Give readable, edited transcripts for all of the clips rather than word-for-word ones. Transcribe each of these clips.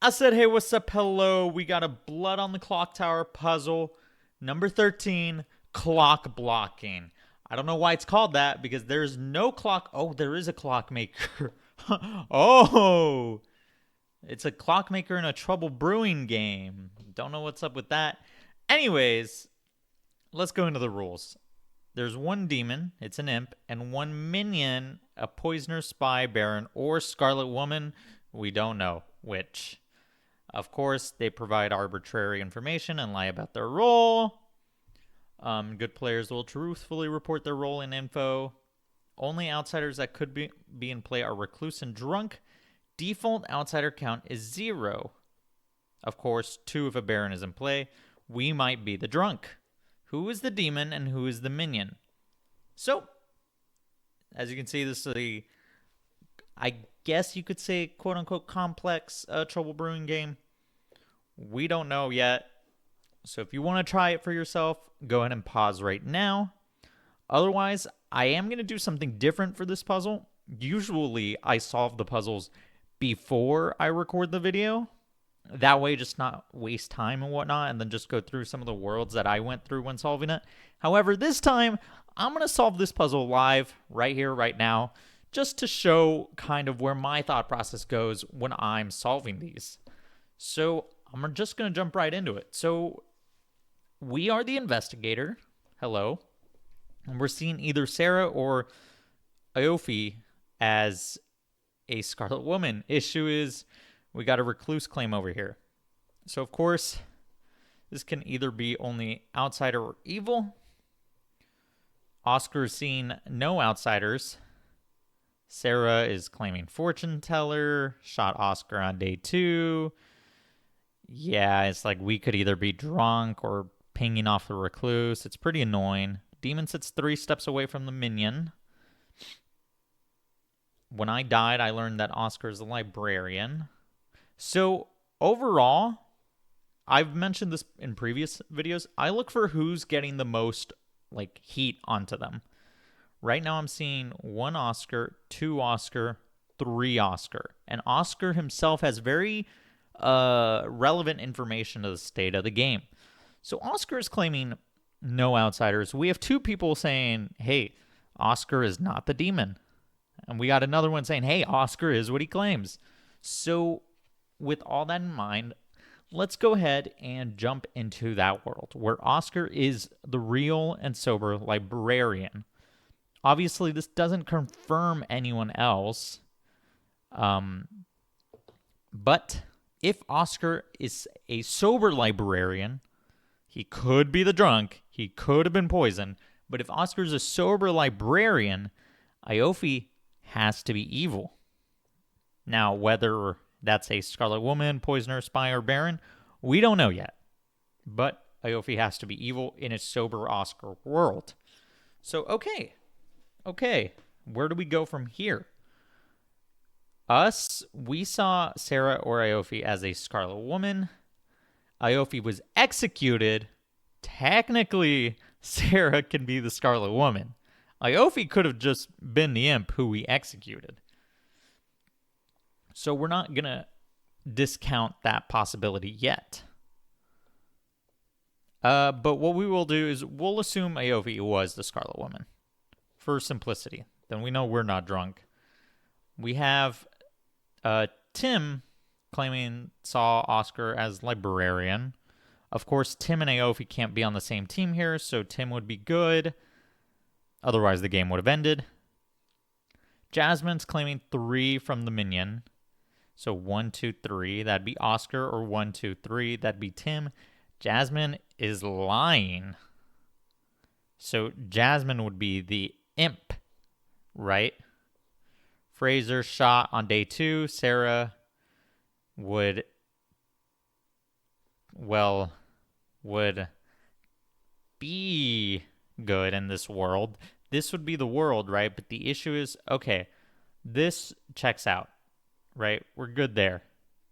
I said, hey, what's up? Hello. We got a blood on the clock tower puzzle. Number 13, clock blocking. I don't know why it's called that because there's no clock. Oh, there is a clockmaker. Oh, it's a clockmaker in a trouble brewing game. Don't know what's up with that. Anyways, let's go into the rules. There's one demon, it's an imp, and one minion, a poisoner, spy, baron, or scarlet woman. We don't know which. Of course, they provide arbitrary information and lie about their role. Good players will truthfully report their role and info. Only outsiders that could be in play are recluse and drunk. Default outsider count is 0. Of course, 2 if a baron is in play. We might be the drunk. Who is the demon and who is the minion? So, as you can see, this is I guess you could say, quote-unquote, complex trouble brewing game. We don't know yet. So if you want to try it for yourself, go ahead and pause right now. Otherwise, I am going to do something different for this puzzle. Usually, I solve the puzzles before I record the video. That way, just not waste time and whatnot, and then just go through some of the worlds that I went through when solving it. However, this time, I'm going to solve this puzzle live, right here, right now, just to show kind of where my thought process goes when I'm solving these. So I'm just going to jump right into it. So we are the investigator. Hello. And we're seeing either Sarah or Aofi as a scarlet woman. Issue is we got a recluse claim over here. So, of course, this can either be only outsider or evil. Oscar is seeing no outsiders. Sarah is claiming fortune teller. Shot Oscar on day 2. Yeah, it's like we could either be drunk or pinging off the recluse. It's pretty annoying. Demon sits 3 steps away from the minion. When I died, I learned that Oscar is a librarian. So, overall, I've mentioned this in previous videos. I look for who's getting the most, heat onto them. Right now, I'm seeing 1 Oscar, 2 Oscar, 3 Oscar. And Oscar himself has very relevant information to the state of the game. So Oscar is claiming no outsiders. We have 2 people saying, hey, Oscar is not the demon. And we got another one saying, hey, Oscar is what he claims. So with all that in mind, let's go ahead and jump into that world where Oscar is the real and sober librarian. Obviously, this doesn't confirm anyone else. But if Oscar is a sober librarian, he could be the drunk. He could have been poisoned. But if Oscar's a sober librarian, Aofi has to be evil. Now, whether that's a Scarlet Woman, Poisoner, Spy, or Baron, we don't know yet. But Aofi has to be evil in a sober Oscar world. So, okay, where do we go from here? We saw Sarah or Aofi as a Scarlet Woman. Aofi was executed. Technically, Sarah can be the Scarlet Woman. Aofi could have just been the imp who we executed. So we're not going to discount that possibility yet. But what we will do is we'll assume Aofi was the Scarlet Woman for simplicity. Then we know we're not drunk. We have Tim claiming saw Oscar as librarian. Of course, Tim and Aofi can't be on the same team here, so Tim would be good. Otherwise, the game would have ended. Jasmine's claiming 3 from the minion. So 1, 2, 3. That'd be Oscar, or 1, 2, 3. That'd be Tim. Jasmine is lying. So Jasmine would be the imp, right? Fraser shot on day 2. Sarah would be good in this world. This would be the world, right? But the issue is, okay, this checks out, right? We're good there.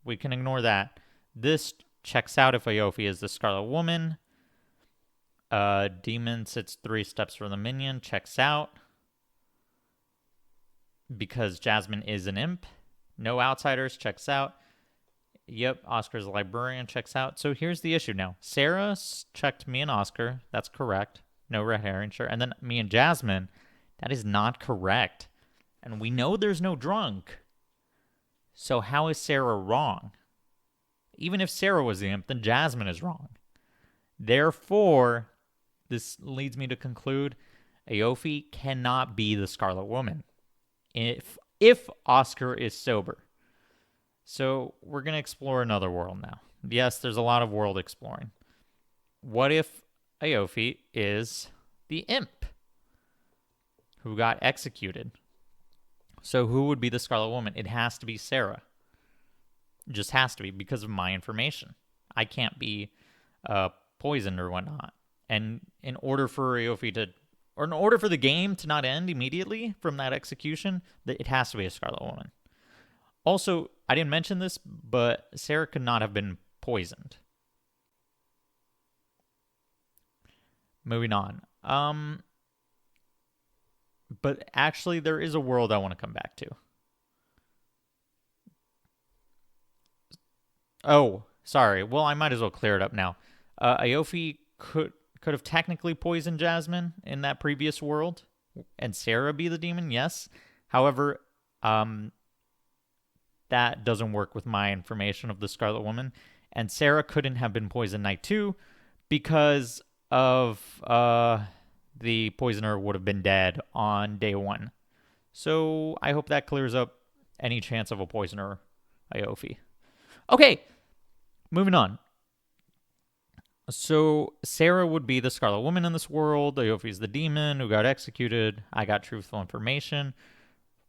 We can ignore that. This checks out if Aofi is the Scarlet Woman. Demon sits 3 steps from the minion. Checks out. Because Jasmine is an imp. No outsiders. Checks out. Yep, Oscar's a librarian. Checks out. So here's the issue now. Sarah checked me and Oscar. That's correct. No red herring, sure. And then me and Jasmine. That is not correct. And we know there's no drunk. So how is Sarah wrong? Even if Sarah was the imp, then Jasmine is wrong. Therefore, this leads me to conclude Aofi cannot be the Scarlet Woman if Oscar is sober. So we're going to explore another world now. Yes, there's a lot of world exploring. What if Aofi is the imp who got executed? So who would be the Scarlet Woman? It has to be Sarah. It just has to be because of my information. I can't be poisoned or whatnot. And in order for Aofi to, or in order for the game to not end immediately from that execution, it has to be a Scarlet Woman. Also, I didn't mention this, but Sarah could not have been poisoned. Moving on. But actually, there is a world I want to come back to. Oh, sorry. Well, I might as well clear it up now. Aofi could have technically poisoned Jasmine in that previous world, and Sarah be the demon, yes. However, that doesn't work with my information of the Scarlet Woman, and Sarah couldn't have been poisoned night 2 because of the poisoner would have been dead on day 1. So I hope that clears up any chance of a poisoner Aofi. Okay, moving on. So Sarah would be the Scarlet Woman in this world. Aofi's the demon who got executed. I got truthful information.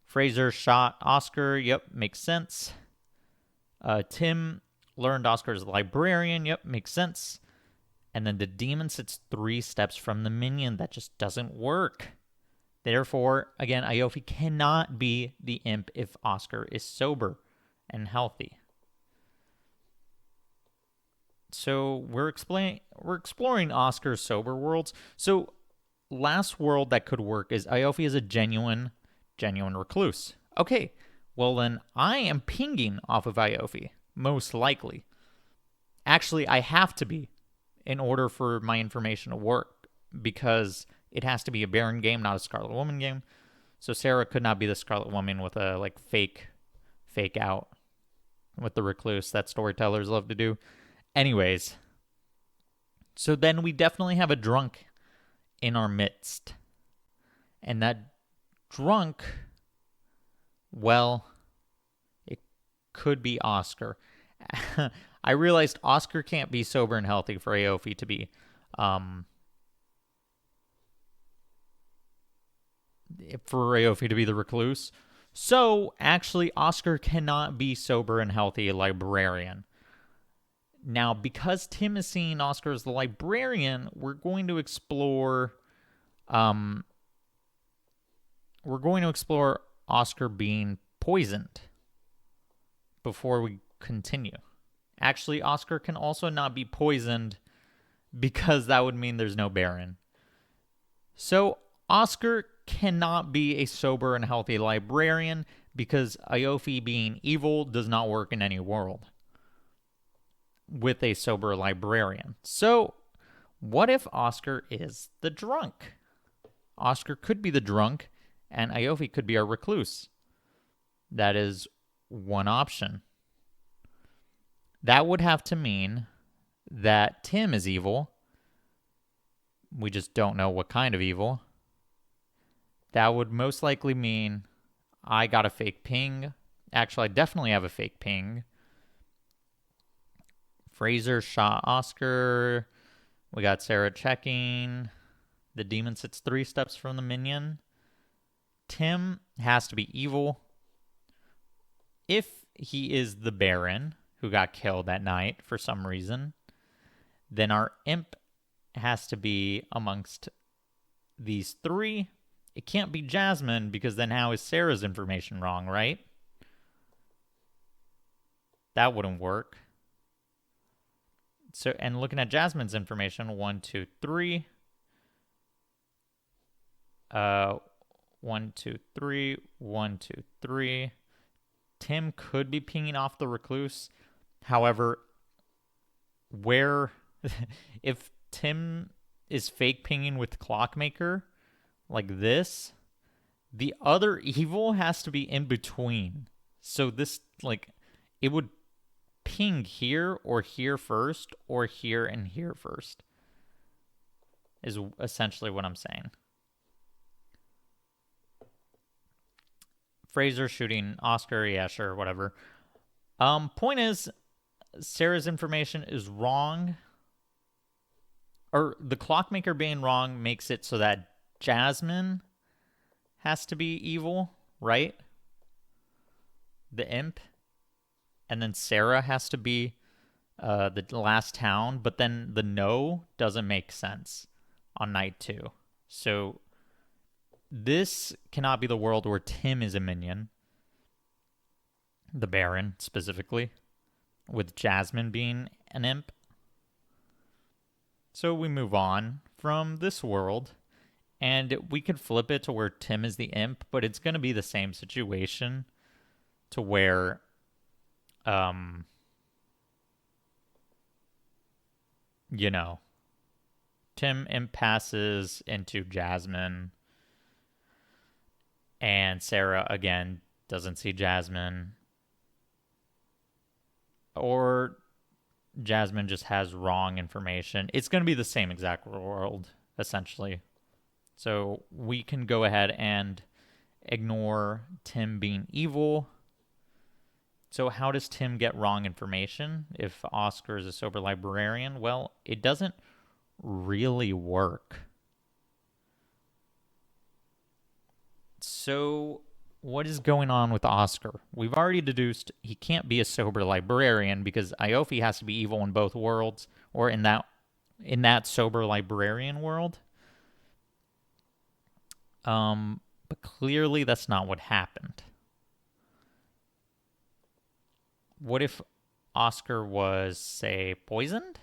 Fraser shot Oscar. Yep, makes sense. Tim learned Oscar is a librarian. Yep, makes sense. And then the demon sits 3 steps from the minion. That just doesn't work. Therefore, again, Aofi cannot be the imp if Oscar is sober and healthy. So we're exploring Oscar's sober worlds. So last world that could work is Aofi is a genuine recluse. Okay, well then I am pinging off of Aofi, most likely. Actually, I have to be in order for my information to work because it has to be a Baron game, not a Scarlet Woman game. So Sarah could not be the Scarlet Woman with a fake out with the recluse that storytellers love to do. Anyways, so then we definitely have a drunk in our midst. And that drunk, well, it could be Oscar. I realized Oscar can't be sober and healthy for Aofi to be the recluse. So actually, Oscar cannot be sober and healthy librarian. Now, because Tim is seeing Oscar as the librarian, we're going to explore Oscar being poisoned before we continue. Actually, Oscar can also not be poisoned because that would mean there's no Baron. So Oscar cannot be a sober and healthy librarian because Aofi being evil does not work in any world with a sober librarian. So what if Oscar is the drunk? Oscar could be the drunk and Aofi could be our recluse. That is one option. That would have to mean that Tim is evil. We just don't know what kind of evil. That would most likely mean I got a fake ping. Actually, I definitely have a fake ping. Fraser shot Oscar. We got Sarah checking. The demon sits 3 steps from the minion. Tim has to be evil. If he is the Baron who got killed that night for some reason, then our imp has to be amongst these 3. It can't be Jasmine because then how is Sarah's information wrong, right? That wouldn't work. So, and looking at Jasmine's information, 1, 2, 3. 1, 2, 3. 1, 2, 3. Tim could be pinging off the recluse. However, where if Tim is fake pinging with Clockmaker like this, the other evil has to be in between. So this, like, it would ping here or here first, or here and here first, is essentially what I'm saying. Fraser shooting Oscar, yeah, sure, whatever. Point is, Sarah's information is wrong. Or the Clockmaker being wrong makes it so that Jasmine has to be evil, right? The imp. And then Sarah has to be the last town. But then the no doesn't make sense on night 2. So this cannot be the world where Tim is a minion. The Baron, specifically. With Jasmine being an imp. So we move on from this world, and we could flip it to where Tim is the imp, but it's going to be the same situation to where you know, Tim imp passes into Jasmine, and Sarah, again, doesn't see Jasmine. Or Jasmine just has wrong information. It's going to be the same exact world, essentially. So we can go ahead and ignore Tim being evil. So how does Tim get wrong information if Oscar is a sober librarian? Well, it doesn't really work. So what is going on with Oscar? We've already deduced he can't be a sober librarian because Iofi has to be evil in both worlds, or in that sober librarian world. But clearly that's not what happened. What if Oscar was, say, poisoned?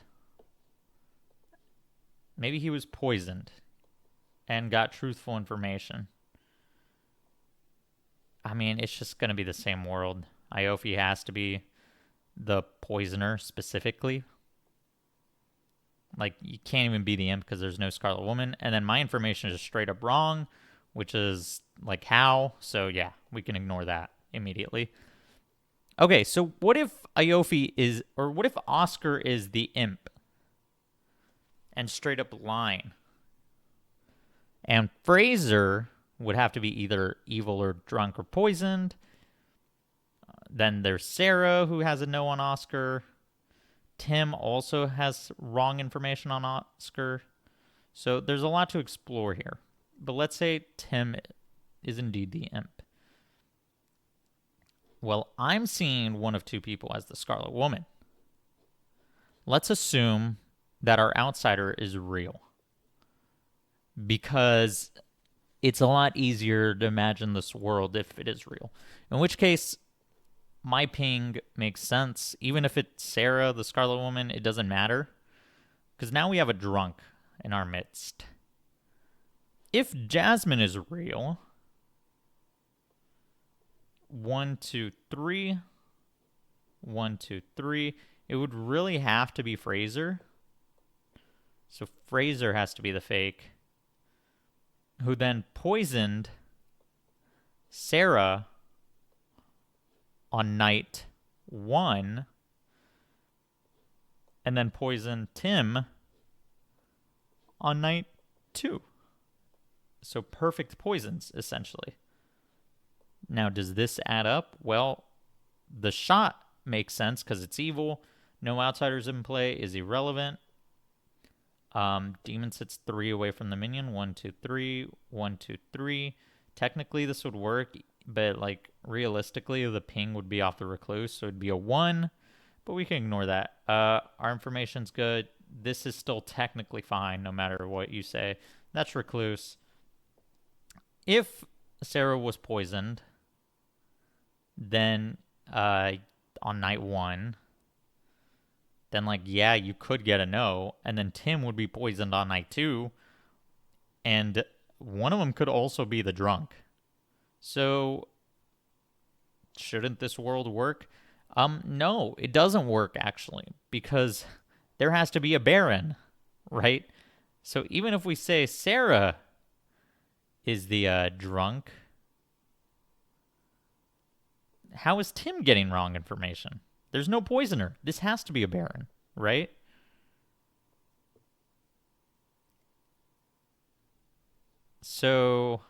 Maybe he was poisoned and got truthful information. I mean, it's just going to be the same world. Iofi has to be the poisoner specifically. Like, you can't even be the imp because there's no Scarlet Woman. And then my information is straight up wrong, which is, like, how? So, yeah, we can ignore that immediately. Okay, so what if Iofi is, or what if Oscar is the imp? And straight up lying. And Fraser would have to be either evil or drunk or poisoned. Then there's Sarah, who has a no on Oscar. Tim also has wrong information on Oscar. So there's a lot to explore here. But let's say Tim is indeed the imp. Well, I'm seeing one of two people as the Scarlet Woman. Let's assume that our outsider is real. Because it's a lot easier to imagine this world if it is real. In which case, my ping makes sense. Even if it's Sarah, the Scarlet Woman, it doesn't matter. Because now we have a drunk in our midst. If Jasmine is real, 1, 2, 3, 1, 2, 3, it would really have to be Fraser. So Fraser has to be the fake, who then poisoned Sarah on night 1, and then poisoned Tim on night 2. So perfect poisons, essentially. Now, does this add up? Well, the shot makes sense because it's evil. No outsiders in play is irrelevant. Demon sits 3 away from the minion. 1, 2, 3. 1, 2, 3. Technically, this would work, but like realistically, the ping would be off the recluse, so it'd be a 1. But we can ignore that. Our information's good. This is still technically fine, no matter what you say. That's recluse. If Sarah was poisoned, then on night 1, then, like, yeah, you could get a no, and then Tim would be poisoned on night 2, and one of them could also be the drunk. So, shouldn't this world work? No, it doesn't work actually, because there has to be a Baron, right? So even if we say Sarah is the drunk, how is Tim getting wrong information? There's no poisoner. This has to be a Baron, right? So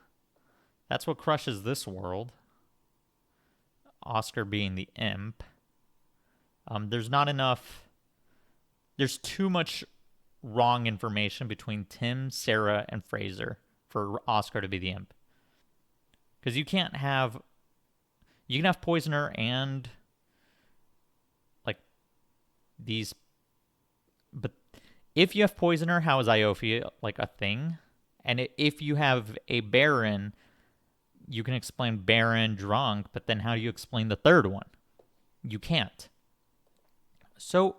that's what crushes this world. Oscar being the imp. There's not enough. There's too much wrong information between Tim, Sarah, and Fraser for Oscar to be the imp. Because you can't have. You can have poisoner and like these. But if you have poisoner, how is Iofi like a thing? And if you have a Baron, you can explain Baron drunk, but then how do you explain the third one? You can't. So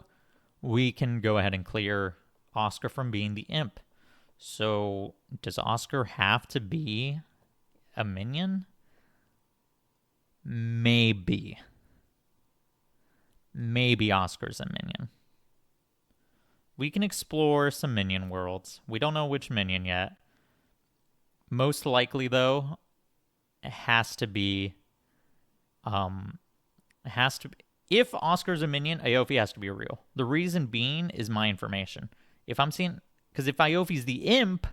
we can go ahead and clear Oscar from being the imp. So does Oscar have to be a minion? Maybe. Maybe Oscar's a minion. We can explore some minion worlds. We don't know which minion yet. Most likely, though, it has to be. If Oscar's a minion, Iofi has to be real. The reason being is my information. Because if Iofi's the imp,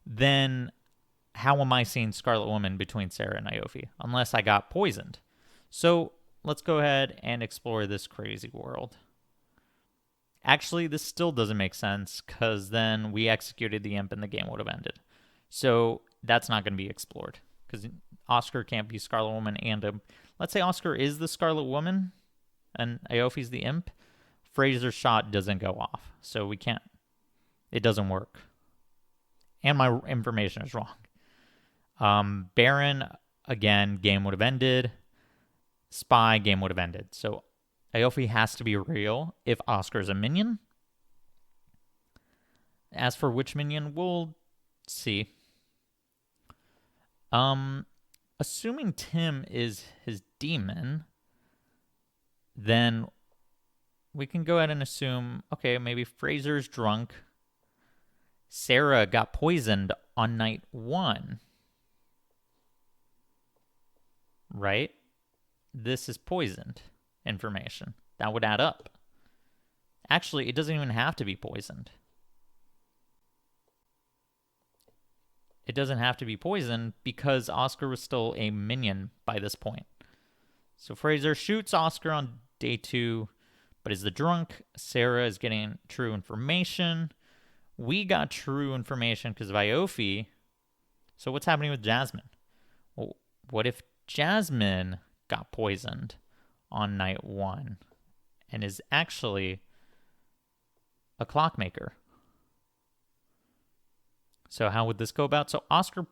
then how am I seeing Scarlet Woman between Sarah and Iofi? Unless I got poisoned. So let's go ahead and explore this crazy world. Actually, this still doesn't make sense, because then we executed the imp and the game would have ended. So that's not going to be explored, because Oscar can't be Scarlet Woman and imp. Let's say Oscar is the Scarlet Woman and Iofi's the imp. Fraser's shot doesn't go off, so we can't. It doesn't work. And my information is wrong. Baron, again, game would have ended. Spy, game would have ended. So Iofi has to be real if Oscar's a minion. As for which minion, we'll see. Assuming Tim is his demon, then we can go ahead and assume, okay, maybe Fraser's drunk. Sarah got poisoned on night 1. Right? This is poisoned information. That would add up. Actually, it doesn't even have to be poisoned. It doesn't have to be poisoned because Oscar was still a minion by this point. So Fraser shoots Oscar on day 2, but is the drunk. Sarah is getting true information. We got true information because of Iofi. So what's happening with Jasmine? Well, what if Jasmine got poisoned on night 1 and is actually a clockmaker? So how would this go about? So Oscar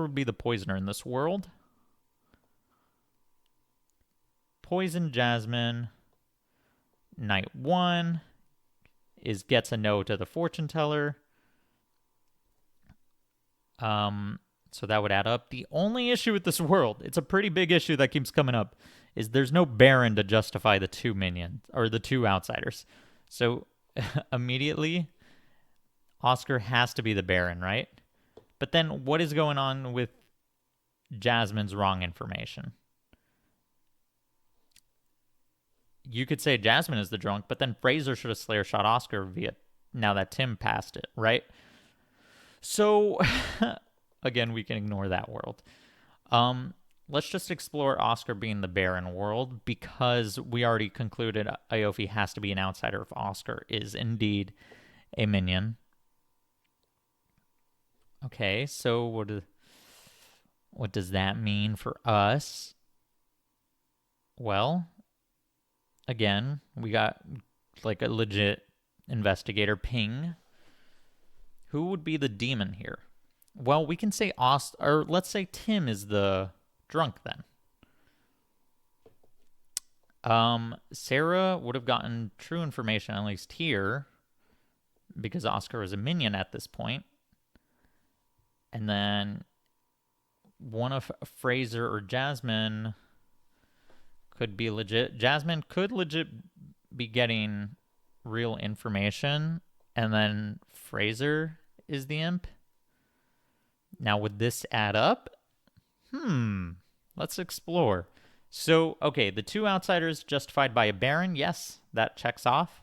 would be the poisoner in this world. Poison Jasmine. Night 1 gets a no to the fortune teller. So that would add up. The only issue with this world, it's a pretty big issue that keeps coming up, is there's no Baron to justify the 2 minions or the 2 outsiders. So immediately Oscar has to be the Baron, right? But then what is going on with Jasmine's wrong information? You could say Jasmine is the drunk, but then Fraser should have Slayer shot Oscar now that Tim passed it, right? So, again, we can ignore that world. Let's just explore Oscar being the Baron world, because we already concluded Iofi has to be an outsider if Oscar is indeed a minion. Okay, so what does that mean for us? Well, again, we got like a legit investigator ping. Who would be the demon here? Well, we can say or let's say Tim is the drunk then. Sarah would have gotten true information, at least here, because Oscar is a minion at this point. And then one of Fraser or Jasmine could be legit. Jasmine could legit be getting real information, and then Fraser is the imp. Now, would this add up? Let's explore. So, okay, the two outsiders justified by a Baron. Yes, that checks off.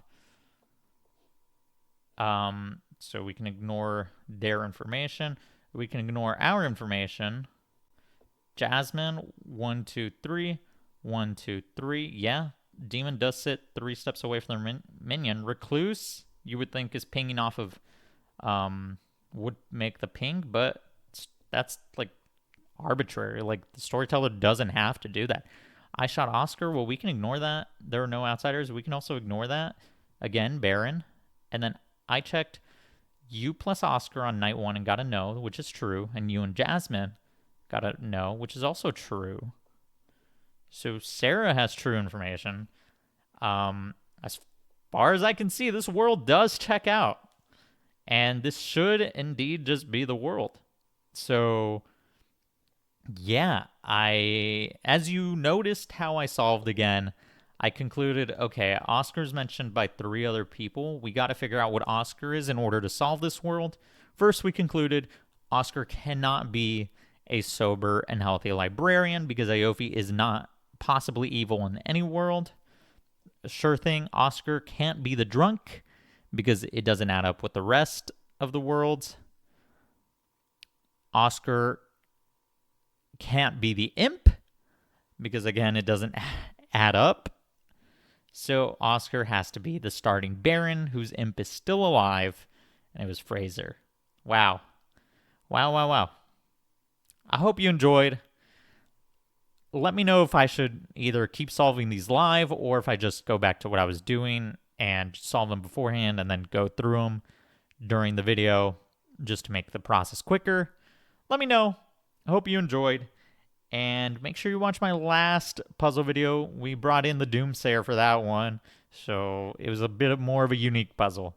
So we can ignore their information. We can ignore our information. Jasmine, 1, 2, 3. 1, 2, 3. Yeah, Demon does sit 3 steps away from their minion. Recluse, you would think is pinging off of, would make the ping, but that's like arbitrary. Like the storyteller doesn't have to do that. I shot Oscar. Well, we can ignore that. There are no outsiders. We can also ignore that. Again, Baron. And then I checked you plus Oscar on night 1 and got a no, which is true. And you and Jasmine got a no, which is also true. So Sarah has true information. As far as I can see, this world does check out. And this should indeed just be the world. So, yeah, as you noticed how I solved again, I concluded, okay, Oscar's mentioned by 3 other people. We got to figure out what Oscar is in order to solve this world. First, we concluded Oscar cannot be a sober and healthy librarian because Aofi is not possibly evil in any world. Sure thing, Oscar can't be the drunk because it doesn't add up with the rest of the worlds. Oscar can't be the imp because, again, it doesn't add up. So Oscar has to be the starting Baron, whose imp is still alive, and it was Fraser. Wow. Wow. I hope you enjoyed. Let me know if I should either keep solving these live or if I just go back to what I was doing and solve them beforehand and then go through them during the video just to make the process quicker. Let me know. I hope you enjoyed. And make sure you watch my last puzzle video. We brought in the Doomsayer for that one, so it was a bit more of a unique puzzle.